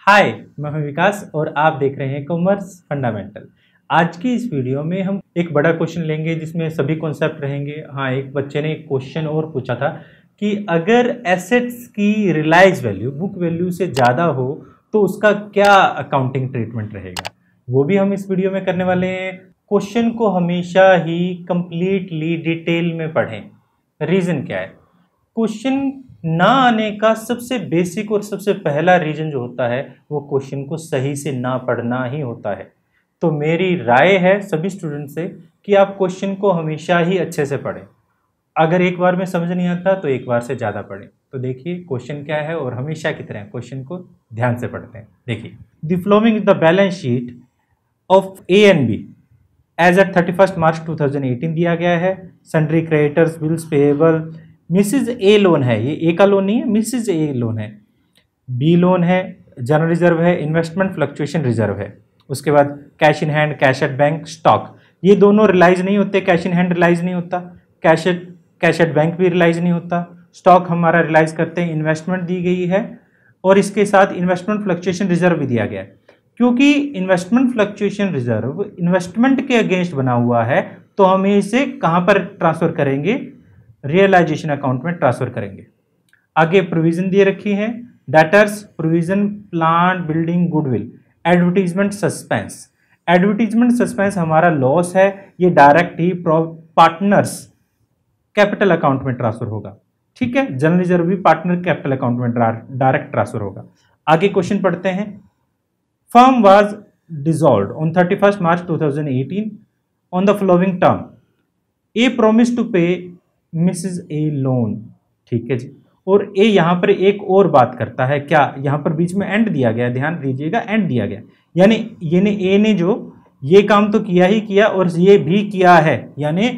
हाय, मैं हूं विकास और आप देख रहे हैं कॉमर्स फंडामेंटल। आज की इस वीडियो में हम एक बड़ा क्वेश्चन लेंगे जिसमें सभी कॉन्सेप्ट रहेंगे। हाँ, एक बच्चे ने एक क्वेश्चन और पूछा था कि अगर एसेट्स की रियलाइज वैल्यू बुक वैल्यू से ज़्यादा हो तो उसका क्या अकाउंटिंग ट्रीटमेंट रहेगा, वो भी हम इस वीडियो में करने वाले हैं। क्वेश्चन को हमेशा ही कंप्लीटली डिटेल में पढ़ें। रीज़न क्या है? क्वेश्चन ना आने का सबसे बेसिक और सबसे पहला रीजन जो होता है वो क्वेश्चन को सही से ना पढ़ना ही होता है। तो मेरी राय है सभी स्टूडेंट से कि आप क्वेश्चन को हमेशा ही अच्छे से पढ़ें। अगर एक बार में समझ नहीं आता तो एक बार से ज़्यादा पढ़ें। तो देखिए क्वेश्चन क्या है और हमेशा की तरह क्वेश्चन को ध्यान से पढ़ते हैं। देखिए, the flowing is the balance sheet of A and B as at 31 March 2018 दिया गया है। Sundry creditors, bills payable, Mrs A loan है, ये ए का लोन नहीं है, मिसिज ए लोन है, बी लोन है, जनरल रिजर्व है, इन्वेस्टमेंट फ्लक्चुएशन रिजर्व है। उसके बाद cash in hand, cash at bank, stock, ये दोनों रिलाइज नहीं होते। कैश इन हैंड रिलाइज नहीं होता, कैश एट बैंक भी रिलाइज नहीं होता। स्टॉक हमारा रिलाइज करते हैं, इन्वेस्टमेंट दी गई है और इसके साथ इन्वेस्टमेंट फ्लक्चुएशन रिजर्व भी दिया गया है। क्योंकि इन्वेस्टमेंट फ्लक्चुएशन रिजर्व इन्वेस्टमेंट के अगेंस्ट बना हुआ है तो हम इसे कहां पर ट्रांसफर करेंगे? रियलाइजेशन अकाउंट में ट्रांसफर करेंगे। आगे प्रोविजन दिए रखी है, debtors, provision, plant, building, goodwill, advertisement, suspense. Advertisement suspense हमारा लॉस है, ये डायरेक्ट ही पार्टनर्स कैपिटल अकाउंट में ट्रांसफर होगा। ठीक है, जनरल रिजर्व भी पार्टनर कैपिटल अकाउंट में डायरेक्ट ट्रांसफर होगा। आगे क्वेश्चन पढ़ते हैं। Firm was dissolved on 31st March 2018 on the following term. A promised to pay Mrs. A loan। ठीक है जी। और ए यहां पर एक और बात करता है, क्या यहां पर बीच में एंड दिया गया, ध्यान दीजिएगा, एंड दिया गया, यानी ए ने जो ये काम तो किया ही किया और ये भी किया है, यानी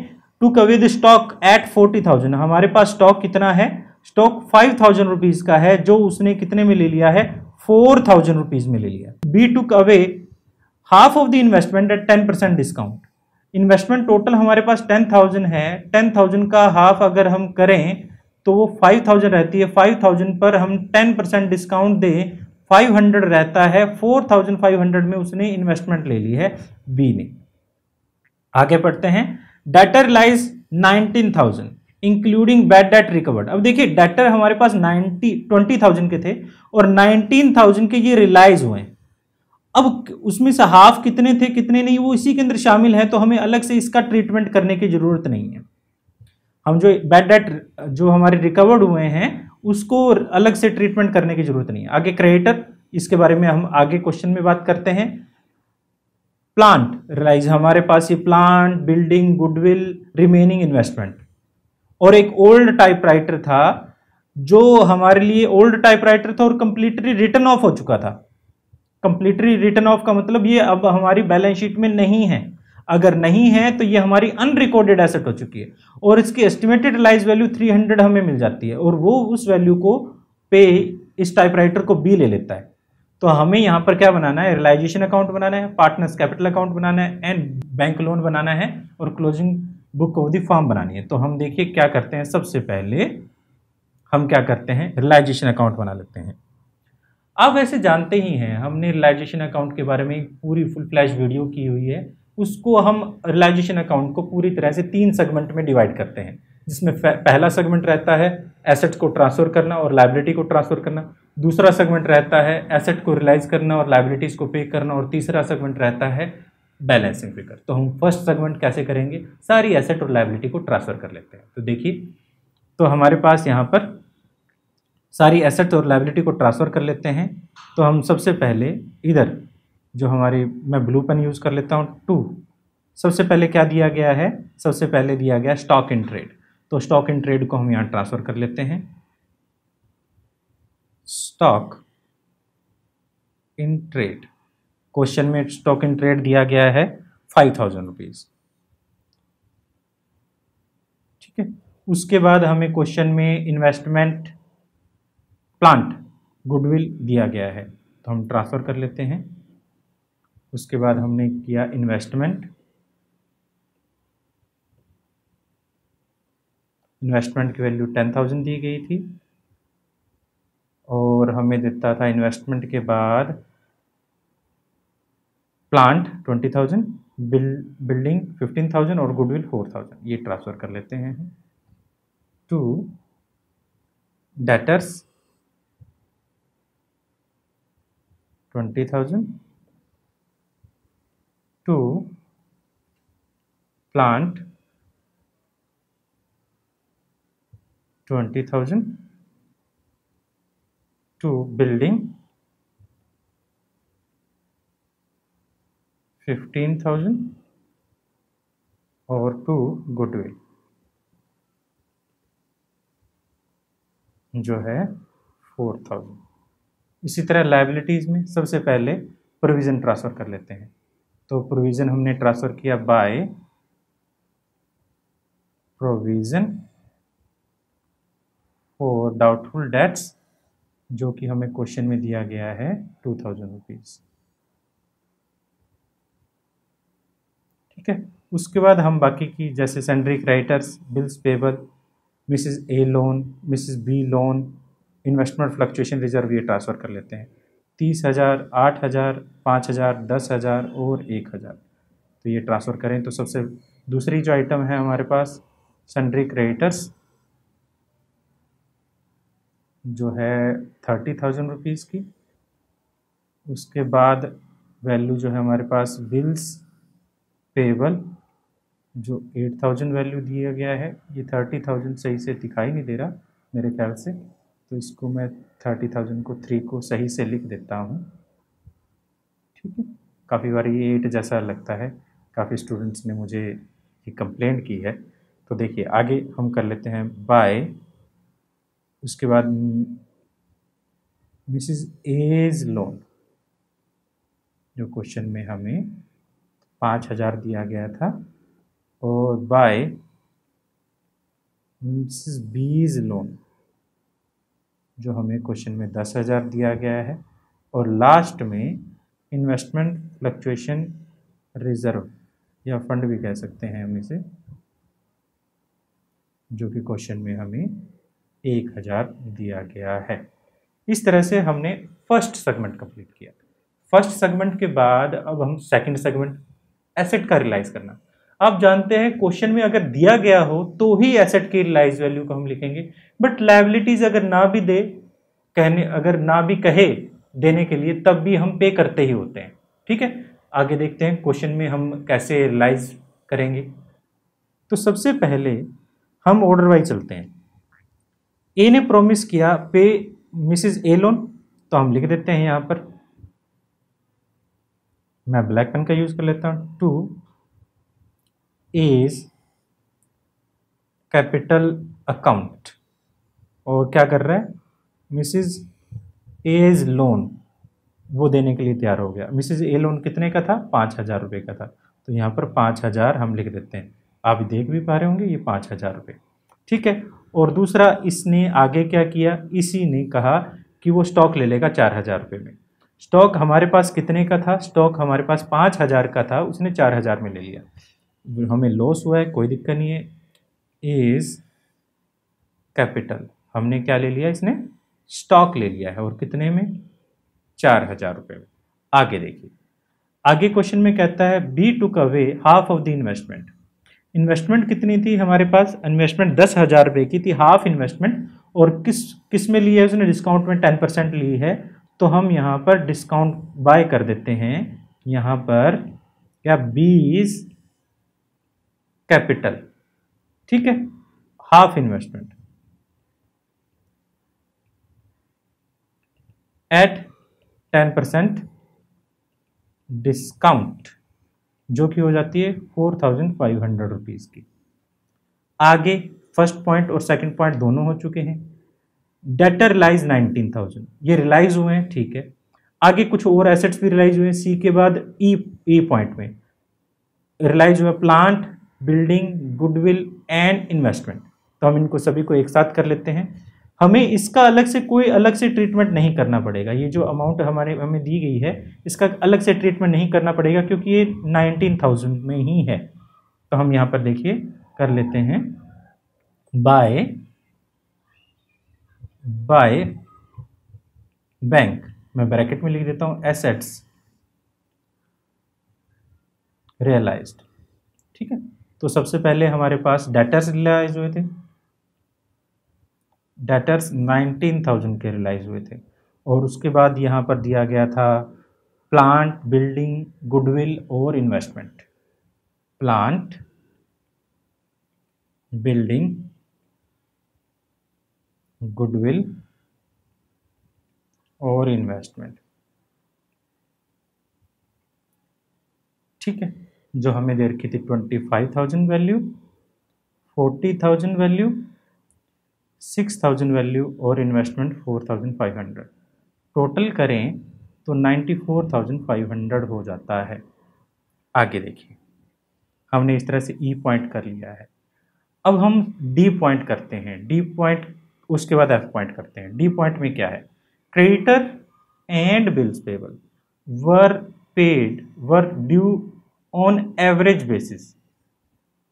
टू कवे द स्टॉक एट 40,000। हमारे पास स्टॉक कितना है? स्टॉक 5,000 रुपीज का है, जो उसने कितने में ले लिया है? 4,000 रुपीज में ले लिया। B took away half of the investment at 10% discount. Investment total हमारे पास 10,000 है, 10,000 का हाफ अगर हम करें तो वो 5,000 रहती है। 5,000 पर हम 10% डिस्काउंट दें, 500 रहता है। 4,500 में उसने इन्वेस्टमेंट ले ली है बी ने। आगे पढ़ते हैं। Debtor lies 19,000 including bad debt recovered. अब देखिए डेटर हमारे पास 20,000 के थे और 19,000 के ये रिलाइज हुए। अब उसमें से हाफ कितने थे कितने नहीं वो इसी के अंदर शामिल है, तो हमें अलग से इसका ट्रीटमेंट करने की जरूरत नहीं है। हम जो बैड डेट जो हमारे रिकवर्ड हुए हैं उसको अलग से ट्रीटमेंट करने की जरूरत नहीं है। आगे क्रेडिटर, इसके बारे में हम आगे क्वेश्चन में बात करते हैं। प्लांट रिलाइज, हमारे पास ये plant, building, goodwill, remaining investment. और एक ओल्ड टाइपराइटर था जो हमारे लिए ओल्ड टाइपराइटर था और कंप्लीटली रिटर्न ऑफ हो चुका था। कंप्लीटली रिटर्न ऑफ का मतलब ये अब हमारी बैलेंस शीट में नहीं है। अगर नहीं है तो ये हमारी अनरिकॉर्डेड एसेट हो चुकी है और इसकी एस्टिमेटेड रिलाइज वैल्यू 300 हमें मिल जाती है और वो उस वैल्यू को पे इस टाइपराइटर को बी ले लेता है। तो हमें यहां पर क्या बनाना है? रियलाइजेशन अकाउंट बनाना है, पार्टनर्स कैपिटल अकाउंट बनाना है एंड बैंक लोन बनाना है और closing book of the firm बनानी है। तो हम देखिए क्या करते हैं, सबसे पहले हम क्या करते हैं, रियलाइजेशन अकाउंट बना लेते हैं। आप वैसे जानते ही हैं, हमने रियलाइजेशन अकाउंट के बारे में पूरी फुल फ्लैश वीडियो की हुई है। उसको हम रियलाइजेशन अकाउंट को पूरी तरह से 3 सेगमेंट में डिवाइड करते हैं, जिसमें पहला सेगमेंट रहता है एसेट्स को ट्रांसफर करना और लायबिलिटी को ट्रांसफर करना। दूसरा सेगमेंट रहता है एसेट को रियलाइज करना और लायबिलिटीज को पे करना और तीसरा सेगमेंट रहता है बैलेंसिंग फिगर। तो हम फर्स्ट सेगमेंट कैसे करेंगे? सारी एसेट और लायबिलिटी को ट्रांसफर कर लेते हैं। तो देखिए, तो हमारे पास यहाँ पर सारी एसेट और लायबिलिटी को ट्रांसफर कर लेते हैं। तो हम सबसे पहले इधर जो हमारी, मैं ब्लू पेन यूज़ कर लेता हूँ 2। सबसे पहले क्या दिया गया है? सबसे पहले दिया गया स्टॉक इन ट्रेड। तो स्टॉक इन ट्रेड को हम यहाँ ट्रांसफर कर लेते हैं। स्टॉक इन ट्रेड, क्वेश्चन में स्टॉक इन ट्रेड दिया गया है 5,000 रुपीज। ठीक है, उसके बाद हमें क्वेश्चन में इन्वेस्टमेंट, प्लांट, गुडविल दिया गया है तो हम ट्रांसफर कर लेते हैं। उसके बाद हमने किया इन्वेस्टमेंट, इन्वेस्टमेंट की वैल्यू 10,000 दी गई थी और हमें देता था इन्वेस्टमेंट के बाद प्लांट 20,000, बिल्डिंग 15,000 और गुडविल 4,000। ये ट्रांसफ़र कर लेते हैं to debtors 20,000 to plant 20,000 to building 15,000 और टू गुडविल जो है 4,000। इसी तरह लायबिलिटीज़ में सबसे पहले प्रोविज़न ट्रांसफ़र कर लेते हैं। तो प्रोविज़न हमने ट्रांसफ़र किया by provision for doubtful debts, जो कि हमें क्वेश्चन में दिया गया है 2,000 रुपीज़। ठीक है, उसके बाद हम बाकी की जैसे sundry creditors, bills payable, Mrs A loan, Mrs B loan, investment fluctuation reserve, ये ट्रांसफ़र कर लेते हैं। 30,000, 8,000, 5,000, 10,000 और 1,000। तो ये ट्रांसफ़र करें तो सबसे दूसरी जो आइटम है हमारे पास सैंड्री क्रेडिटर्स जो है 30,000 रुपीज़ की। उसके बाद वैल्यू जो है हमारे पास बिल्स पेबल जो 8,000 वैल्यू दिया गया है। ये 30,000 सही से दिखाई नहीं दे रहा मेरे ख्याल से, तो इसको मैं 30,000 को 3 को सही से लिख देता हूँ। ठीक है, काफ़ी बार ये 8 जैसा लगता है, काफ़ी स्टूडेंट्स ने मुझे ये कंप्लेंट की है। तो देखिए आगे हम कर लेते हैं बाय, उसके बाद मिसेस एज लोन जो क्वेश्चन में हमें 5,000 दिया गया था, और बाय मिसेस बीज लोन जो हमें क्वेश्चन में 10,000 दिया गया है, और लास्ट में इन्वेस्टमेंट फ्लक्चुएशन रिजर्व या फंड भी कह सकते हैं हम इसे, जो कि क्वेश्चन में हमें 1,000 दिया गया है। इस तरह से हमने फर्स्ट सेगमेंट कंप्लीट किया। फर्स्ट सेगमेंट के बाद अब हम सेकंड सेगमेंट एसेट का रियलाइज करना। आप जानते हैं क्वेश्चन में अगर दिया गया हो तो ही एसेट की रियलाइज वैल्यू को हम लिखेंगे, बट लायबिलिटीज अगर ना भी दे अगर ना भी कहे देने के लिए, तब भी हम पे करते ही होते हैं। ठीक है, आगे देखते हैं क्वेश्चन में हम कैसे रियलाइज करेंगे। तो सबसे पहले हम ऑर्डर वाइज चलते हैं। ए ने प्रॉमिस किया पे मिसेस ए लोन, तो हम लिख देते हैं यहां पर, मैं ब्लैक पेन का यूज कर लेता हूं, टू एज कैपिटल अकाउंट, और क्या कर रहा है मिसेस एज लोन वो देने के लिए तैयार हो गया। मिसेस ए लोन कितने का था, 5,000 रुपये का था, तो यहाँ पर 5,000 हम लिख देते हैं। आप देख भी पा रहे होंगे ये 5,000 रुपये। ठीक है, और दूसरा इसने आगे क्या किया, इसी ने कहा कि वो स्टॉक ले लेगा 4,000 रुपये में। स्टॉक हमारे पास कितने का था, स्टॉक हमारे पास 5,000 का था, उसने 4,000 में ले लिया। हमें लॉस हुआ है, कोई दिक्कत नहीं है। एज कैपिटल हमने क्या ले लिया, इसने स्टॉक ले लिया है, और कितने में, 4,000 रुपये में। आगे देखिए, आगे क्वेश्चन में कहता है B took away half of the investment. Investment कितनी थी हमारे पास, इन्वेस्टमेंट 10,000 रुपये की थी, हाफ इन्वेस्टमेंट, और किस में ली है उसने, डिस्काउंट में 10% ली है। तो हम यहाँ पर डिस्काउंट बाय कर देते हैं, यहाँ पर क्या, बीज कैपिटल। ठीक है, हाफ इन्वेस्टमेंट एट 10% डिस्काउंट, जो कि हो जाती है 4,500 रुपीज़ की। आगे फर्स्ट पॉइंट और सेकंड पॉइंट दोनों हो चुके हैं। डेटर रिलाइज 19,000, ये रिलाइज हुए हैं। ठीक है, आगे कुछ और एसेट्स भी रिलाइज हुए हैं। सी के बाद ई पॉइंट में रिलाइज हुआ plant, building, goodwill and investment. तो हम इनको सभी को एक साथ कर लेते हैं। हमें इसका अलग से कोई अलग से ट्रीटमेंट नहीं करना पड़ेगा। ये जो अमाउंट हमें दी गई है इसका अलग से ट्रीटमेंट नहीं करना पड़ेगा, क्योंकि ये 19,000 में ही है। तो हम यहाँ पर देखिए कर लेते हैं बाय बैंक मैं ब्रैकेट में लिख देता हूँ एसेट्स रियलाइज्ड। ठीक है, तो सबसे पहले हमारे पास डेटर्स रियलाइज हुए थे, डेटर्स 19,000 के रियलाइज हुए थे। और उसके बाद यहाँ पर दिया गया था प्लांट, बिल्डिंग, गुडविल और इन्वेस्टमेंट। प्लांट, बिल्डिंग, गुडविल और इन्वेस्टमेंट। ठीक है, जो हमें दे रखी थी 25,000 वैल्यू, 40,000 वैल्यू, 6,000 वैल्यू और इन्वेस्टमेंट 4,500। टोटल करें तो 94,500 हो जाता है। आगे देखिए, हमने इस तरह से ई पॉइंट कर लिया है। अब हम डी पॉइंट करते हैं, डी पॉइंट उसके बाद एफ पॉइंट करते हैं। डी पॉइंट में क्या है, creditor and bills payable were due on average basis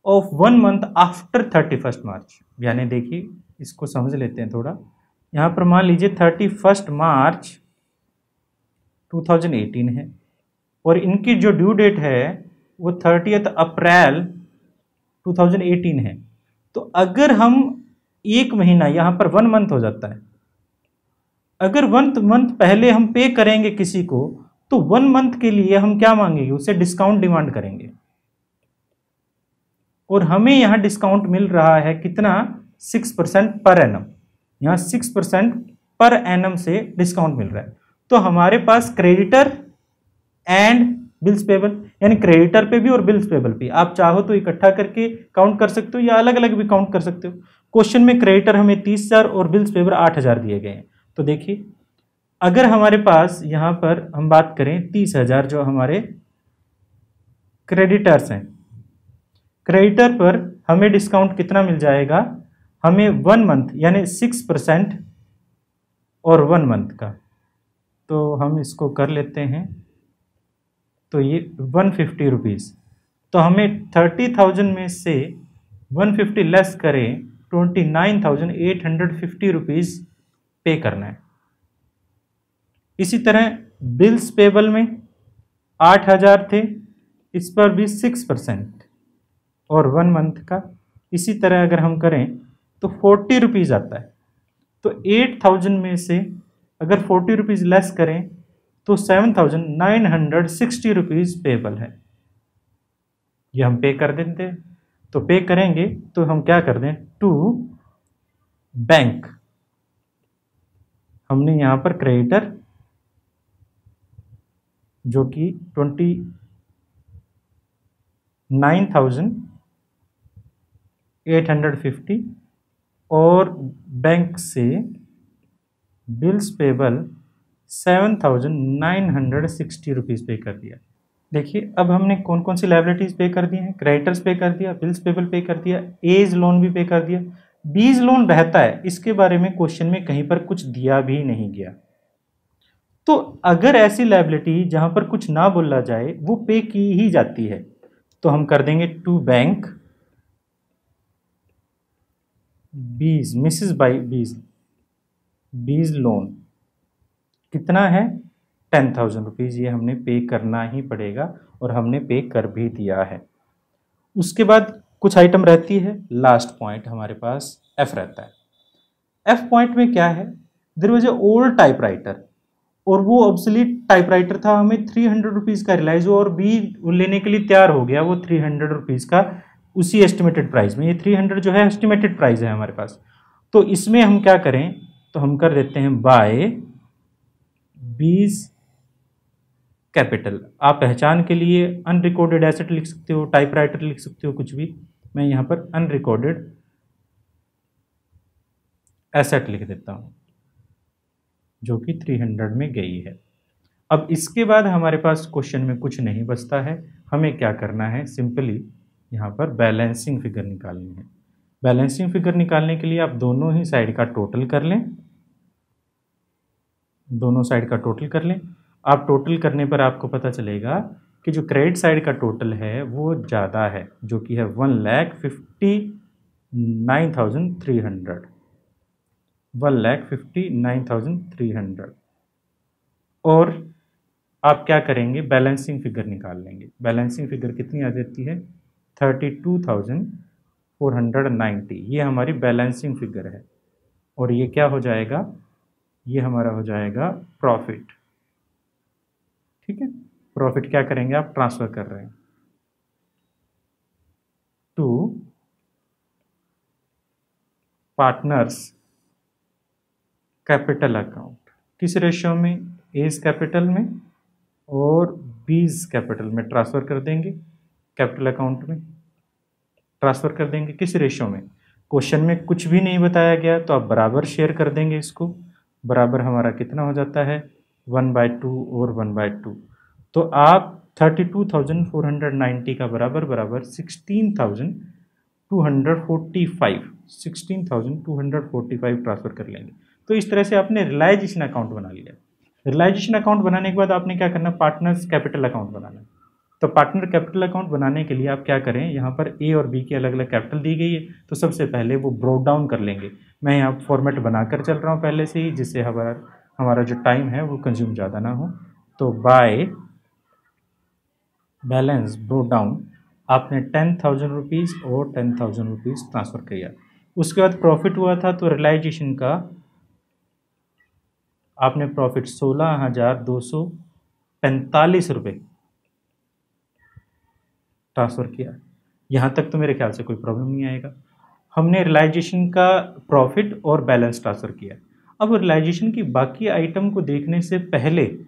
of 1 month after 31 मार्च। यानी देखिए, इसको समझ लेते हैं थोड़ा। यहाँ पर मान लीजिए 31 मार्च 2018 है और इनकी जो ड्यू डेट है वो 30 अप्रैल 2018 है। तो अगर हम एक महीना, यहाँ पर 1 मंथ हो जाता है, अगर 1 मंथ पहले हम पे करेंगे किसी को तो 1 मंथ के लिए हम क्या मांगेंगे, उसे डिस्काउंट डिमांड करेंगे। और हमें यहाँ डिस्काउंट मिल रहा है कितना, 6% पर एनम। यहाँ 6% पर एनम से डिस्काउंट मिल रहा है। तो हमारे पास क्रेडिटर एंड बिल्स पेबल, यानी क्रेडिटर पे भी और बिल्स पेबल पे आप चाहो तो इकट्ठा करके काउंट कर सकते हो या अलग अलग भी काउंट कर सकते हो। क्वेश्चन में क्रेडिटर हमें 30,000 और बिल्स पेबल 8,000 दिए गए हैं। तो देखिए, अगर हमारे पास यहाँ पर हम बात करें 30,000 जो हमारे क्रेडिटर्स हैं, क्रेडिटर पर हमें डिस्काउंट कितना मिल जाएगा, हमें 1 मंथ यानी 6% और 1 मंथ का। तो हम इसको कर लेते हैं, तो ये 150 रुपीज़। तो हमें 30,000 में से 150 लेस करें 29,850 रुपीज़ पे करना है। इसी तरह बिल्स पेबल में 8,000 थे, इस पर भी 6% और 1 मंथ का। इसी तरह अगर हम करें तो 40 रुपीज़ आता है। तो 8,000 में से अगर 40 रुपीज़ लेस करें तो 7,960 रुपीज़ पेबल है। ये हम पे कर देते हैं। तो पे करेंगे तो हम क्या कर दें, टू बैंक। हमने यहाँ पर क्रेडिटर जो कि 29,850 और बैंक से बिल्स पेबल 7,960 रुपीज़ पे कर दिया। देखिए, अब हमने कौन कौन सी लायबिलिटीज़ पे कर दी हैं, क्रेडिटर्स पे कर दिया, बिल्स पेबल पे कर दिया, एज लोन भी पे कर दिया। बीज लोन रहता है, इसके बारे में क्वेश्चन में कहीं पर कुछ दिया भी नहीं गया। तो अगर ऐसी लायबिलिटी जहां पर कुछ ना बोला जाए वो पे की ही जाती है, तो हम कर देंगे टू बैंक बीज, मिसेस बाई बीज लोन। कितना है, 10,000 रुपीज़। ये हमने पे करना ही पड़ेगा और हमने पे कर भी दिया है। उसके बाद कुछ आइटम रहती है, लास्ट पॉइंट हमारे पास एफ रहता है। एफ पॉइंट में क्या है, there was a old typewriter और वो ऑब्सोलीट टाइपराइटर था, हमें 300 रुपीज़ का रिलाइज हुआ और बी लेने के लिए तैयार हो गया वो 300 रुपीज़ का उसी एस्टिमेटेड प्राइस में। ये 300 जो है एस्टिमेटेड प्राइस है हमारे पास। तो इसमें हम क्या करें, तो हम कर देते हैं बाय बीज कैपिटल। आप पहचान के लिए अनरिकॉर्डेड एसेट लिख सकते हो, टाइपराइटर लिख सकते हो, कुछ भी। मैं यहाँ पर अनरिकॉर्डेड एसेट लिख देता हूँ जो कि 300 में गई है। अब इसके बाद हमारे पास क्वेश्चन में कुछ नहीं बचता है। हमें क्या करना है, सिंपली यहाँ पर बैलेंसिंग फिगर निकालनी है। बैलेंसिंग फिगर निकालने के लिए आप दोनों ही साइड का टोटल कर लें, दोनों साइड का टोटल कर लें। आप टोटल करने पर आपको पता चलेगा कि जो क्रेडिट साइड का टोटल है वो ज़्यादा है, जो कि है 1,59,300। 1,59,300 और आप क्या करेंगे, बैलेंसिंग फिगर निकाल लेंगे। बैलेंसिंग फिगर कितनी आ जाती है, 32,490, ये हमारी बैलेंसिंग फिगर है। और ये क्या हो जाएगा, ये हमारा हो जाएगा प्रॉफिट। ठीक है, प्रॉफिट क्या करेंगे, आप ट्रांसफर कर रहे हैं टू पार्टनर्स कैपिटल अकाउंट। किस रेशियो में, एज कैपिटल में और बीज कैपिटल में ट्रांसफर कर देंगे, कैपिटल अकाउंट में ट्रांसफर कर देंगे। किस रेशियो में, क्वेश्चन में कुछ भी नहीं बताया गया तो आप बराबर शेयर कर देंगे इसको। बराबर हमारा कितना हो जाता है, 1/2 और 1/2। तो आप 32,490 का बराबर बराबर 16,245 ट्रांसफर कर लेंगे। तो इस तरह से आपने रिलाइजेशन अकाउंट बना लिया। रिलाइजेशन अकाउंट बनाने के बाद आपने क्या करना, पार्टनर्स कैपिटल अकाउंट बनाना है। तो पार्टनर कैपिटल अकाउंट बनाने के लिए आप क्या करें, यहाँ पर ए और बी की अलग अलग कैपिटल दी गई है, तो सबसे पहले वो ब्रोक डाउन कर लेंगे। मैं यहाँ फॉर्मेट बनाकर चल रहा हूँ पहले से ही, जिससे हमारा जो टाइम है वो कंज्यूम ज़्यादा ना हो। तो बाय बैलेंस ब्रोक डाउन आपने 10,000 रुपीज़ और 10,000 रुपीज़ ट्रांसफ़र किया। उसके बाद प्रॉफिट हुआ था, तो रियलाइजेशन का आपने प्रॉफिट 16,245 रुपये ट्रांसफ़र किया। यहाँ तक तो मेरे ख्याल से कोई प्रॉब्लम नहीं आएगा। हमने रियलाइजेशन का प्रॉफिट और बैलेंस ट्रांसफ़र किया। अब रियलाइजेशन की बाकी आइटम को देखने से पहले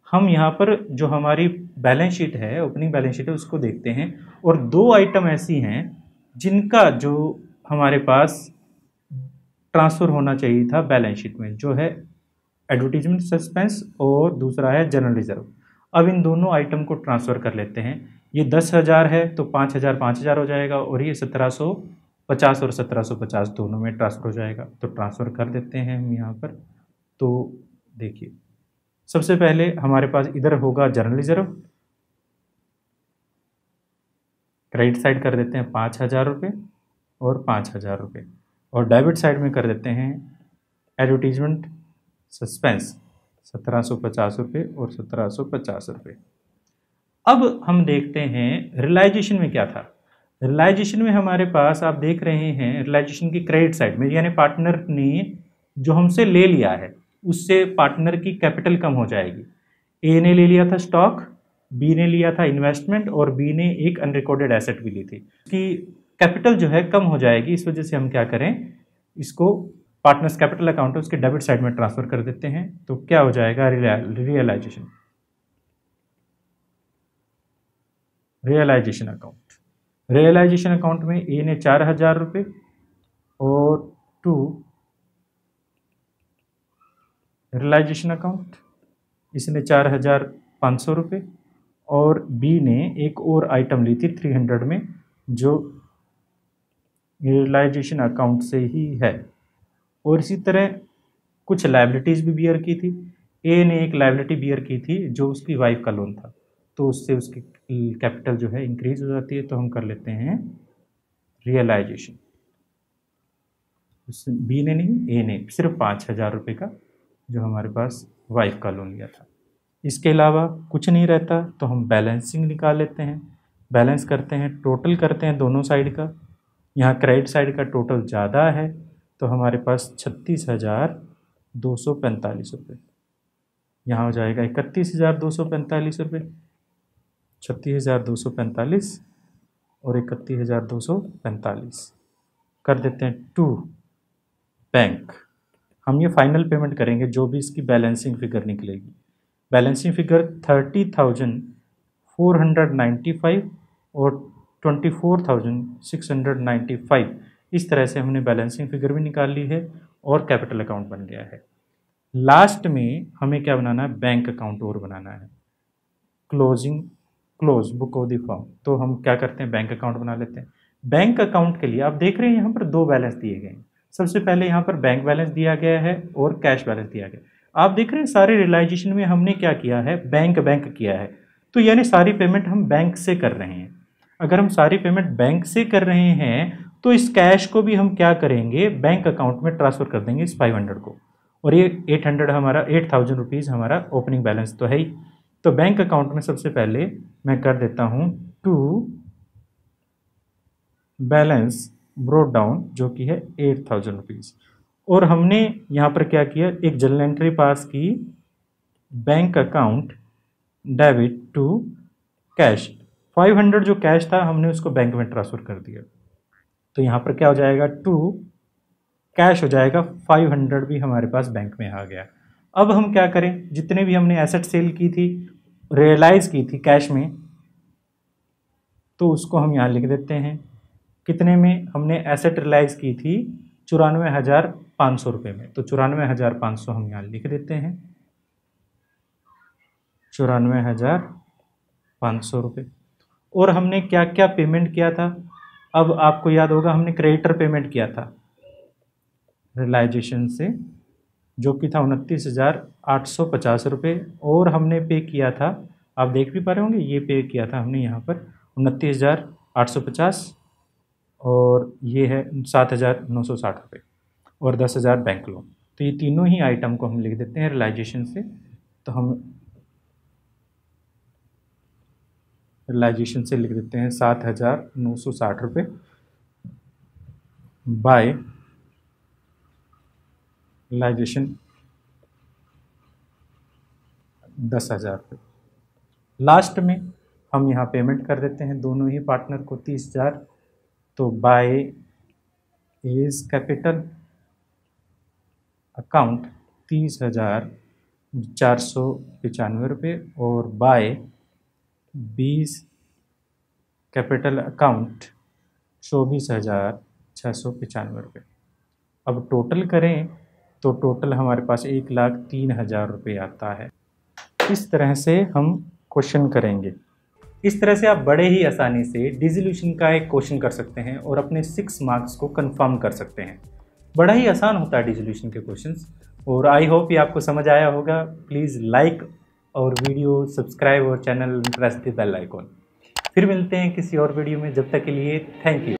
हम यहाँ पर जो हमारी बैलेंस शीट है, ओपनिंग बैलेंस शीट है, उसको देखते हैं। और दो आइटम ऐसी हैं जिनका जो हमारे पास ट्रांसफ़र होना चाहिए था बैलेंस शीट में, जो है एडवर्टीजमेंट सस्पेंस और दूसरा है जनरल रिजर्व। अब इन दोनों आइटम को ट्रांसफ़र कर लेते हैं। ये 10,000 है तो 5,000 5,000 हो जाएगा, और ये 1,750 और 1,750 दोनों में ट्रांसफ़र हो जाएगा। तो ट्रांसफ़र कर देते हैं हम यहाँ पर। तो देखिए, सबसे पहले हमारे पास इधर होगा जनरल रिजर्व, क्रेडिट साइड कर देते हैं 5,000 रुपये और 5,000 रुपये, और डेबिट साइड में कर देते हैं एडवर्टीजमेंट सस्पेंस 1,750 रुपये और 1,750 रुपये। अब हम देखते हैं रियलाइजेशन में क्या था। रियलाइजेशन में हमारे पास आप देख रहे हैं, रियलाइजेशन की क्रेडिट साइड में, यानी पार्टनर ने जो हमसे ले लिया है उससे पार्टनर की कैपिटल कम हो जाएगी। ए ने ले लिया था स्टॉक, बी ने लिया था इन्वेस्टमेंट, और बी ने एक अनरिकॉर्डेड एसेट भी ली थी। इसकी कैपिटल जो है कम हो जाएगी। इस वजह से हम क्या करें, इसको पार्टनर्स कैपिटल अकाउंट है उसके डेबिट साइड में ट्रांसफर कर देते हैं। तो क्या हो जाएगा, रियलाइजेशन अकाउंट। रियलाइजेशन अकाउंट में ए ने 4,000 रुपये और टू रियलाइजेशन अकाउंट इसने 4,500 रुपये, और बी ने एक और आइटम ली थी 300 में, जो रियलाइजेशन अकाउंट से ही है। और इसी तरह कुछ लायबिलिटीज़ भी बियर की थी। ए ने एक लायबिलिटी बियर की थी जो उसकी वाइफ का लोन था, तो उससे उसकी कैपिटल जो है इंक्रीज हो जाती है। तो हम कर लेते हैं रियलाइजेशन। बी ने नहीं, ए ने सिर्फ 5,000 रुपये का जो हमारे पास वाइफ का लोन लिया था। इसके अलावा कुछ नहीं रहता, तो हम बैलेंसिंग निकाल लेते हैं। बैलेंस करते हैं, टोटल करते हैं दोनों साइड का। यहाँ क्रेडिट साइड का टोटल ज़्यादा है, तो हमारे पास 36,245 रुपये। यहाँ हो जाएगा 31,245 रुपये, 36,245 और 31,245 कर देते हैं टू बैंक। हम ये फाइनल पेमेंट करेंगे जो भी इसकी बैलेंसिंग फिगर निकलेगी। बैलेंसिंग फिगर 30,495 और 24,695, इस तरह से हमने बैलेंसिंग फिगर भी निकाल ली है और कैपिटल अकाउंट बन गया है। लास्ट में हमें क्या बनाना है, बैंक अकाउंट और बनाना है, close book of the firm. तो हम क्या करते हैं, बैंक अकाउंट बना लेते हैं। बैंक अकाउंट के लिए आप देख रहे हैं यहाँ पर दो बैलेंस दिए गए हैं। सबसे पहले यहाँ पर बैंक बैलेंस दिया गया है और कैश बैलेंस दिया गया है। आप देख रहे हैं सारे रियलाइजेशन में हमने क्या किया है, बैंक किया है। तो यानी सारी पेमेंट हम बैंक से कर रहे हैं। अगर हम सारी पेमेंट बैंक से कर रहे हैं तो इस कैश को भी हम क्या करेंगे, बैंक अकाउंट में ट्रांसफ़र कर देंगे इस 500 को। और ये 800 हमारा 8000 रुपीज़ हमारा ओपनिंग बैलेंस तो है ही। तो बैंक अकाउंट में सबसे पहले मैं कर देता हूँ टू बैलेंस ब्रोट डाउन, जो कि है 8000 रुपीज़। और हमने यहाँ पर क्या किया, एक जर्नल एंट्री पास की, bank account debit to cash. 500 जो कैश था हमने उसको बैंक में ट्रांसफ़र कर दिया। तो यहाँ पर क्या हो जाएगा, टू कैश हो जाएगा, 500 भी हमारे पास बैंक में आ गया। अब हम क्या करें, जितने भी हमने एसेट सेल की थी, रियलाइज़ की थी कैश में, तो उसको हम यहाँ लिख देते हैं। कितने में हमने एसेट रियलाइज़ की थी, 94,500 रुपये में, तो 94,500 हम यहाँ लिख देते हैं, 94,500 रुपये। और हमने क्या क्या पेमेंट किया था, अब आपको याद होगा हमने क्रेडिटर पेमेंट किया था रियलाइजेशन से, जो कि था 29,850 रुपये। और हमने पे किया था, आप देख भी पा रहे होंगे, ये पे किया था हमने यहाँ पर 29,850, और ये है 7,960 रुपये, और 10,000 बैंक लोन। तो ये तीनों ही आइटम को हम लिख देते हैं रियलाइजेशन से। तो हम रियलाइजेशन से लिख देते हैं 7,960 रुपये बाय रियलाइजेशन 10,000 रुपये। लास्ट में हम यहाँ पेमेंट कर देते हैं दोनों ही पार्टनर को 30,000। तो बाय एज कैपिटल अकाउंट 30,495 रुपये, और बाय 20 कैपिटल अकाउंट 24,695 रुपये। अब टोटल करें तो टोटल हमारे पास 1,03,000 रुपये आता है। इस तरह से हम क्वेश्चन करेंगे। इस तरह से आप बड़े ही आसानी से डिसोल्यूशन का एक क्वेश्चन कर सकते हैं और अपने 6 मार्क्स को कंफर्म कर सकते हैं। बड़ा ही आसान होता है डिसोल्यूशन के क्वेश्चंस। और आई होप ये आपको समझ आया होगा। प्लीज़ लाइक और वीडियो सब्सक्राइब और channel press the bell icon. फिर मिलते हैं किसी और वीडियो में, जब तक के लिए थैंक यू।